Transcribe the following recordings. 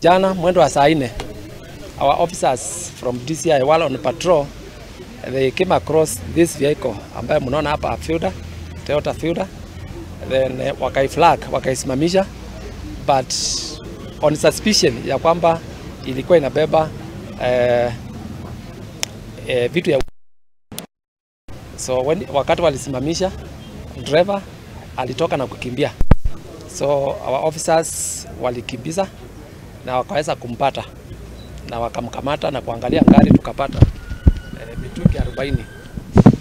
Jana mwendo wa saa 4, our officers from DCI while on patrol, they came across this vehicle ambayo mnaona hapa Fielder, Toyota Fielder. Then wakaiflag, wakaisimamisha, but on suspicion ya kwamba ilikuwa inabeba vitu ya. So wakati walisimamisha, driver alitoka na kukimbia. So our officers walikimbiza na wakaweza kumpata na wakamkamata na kuangalia gari, tukapata mitungi 40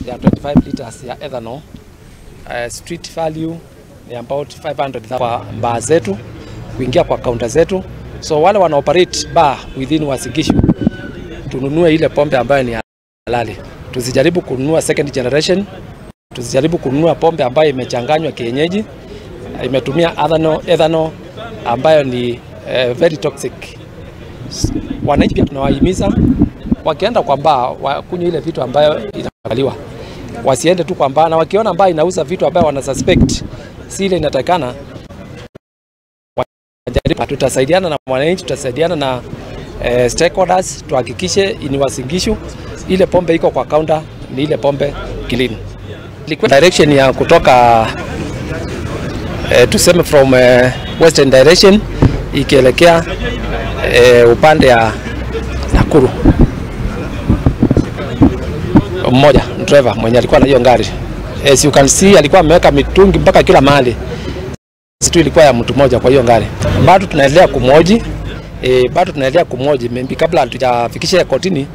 ya 25 liters ya ethanol. Street value ni about 500 kwa bar zetu, kuingia kwa counter zetu. So wale wana operate bar within Uasin Gishu, tununue ile pombe ambayo ni halali. Tusijaribu kununua second generation, tusijaribu kununua pombe ambayo imechanganywa kienyeji, imetumia ethanol ambayo ni very toxic. Wananchi pia tunawahimiza wakienda kwa bar wakunywe ile vitu ambayo inakaliwa. Wasiende tu kwa bar, na wakiona bar inauza vitu ambayo wana suspect si ile inatakana, tutasaidiana na wananchi, tutasaidiana na stakeholders tuhakikishe in Uasin Gishu ile pombe iko kwa counter ni ile pombe clean. Direction ya kutoka tuseme from western direction ikielekea upande ya Nakuru. Mmoja driver mwenye alikuwa na hiyo gari, as you can see, alikuwa ameweka mitungi mpaka kila mahali. Situ ilikuwa ya mtu mmoja kwa hiyo gari. Bado tunaendelea kumhoji, maybe kabla hatujafikisha kotini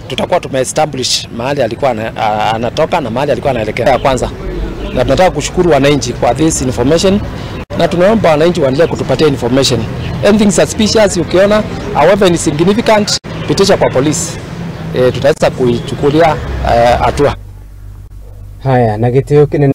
tutakuwa tumeestablish mahali alikuwa anatoka na mahali alikuwa anaelekea kwanza. Na tunataka kushukuru wananchi kwa this information, na tunaomba wananchi waendelee kutupatia information. Anything suspicious ukiona, however insignificant, pitisha kwa polisi. Tutaweza kuichukulia hatua. Haya, na gitio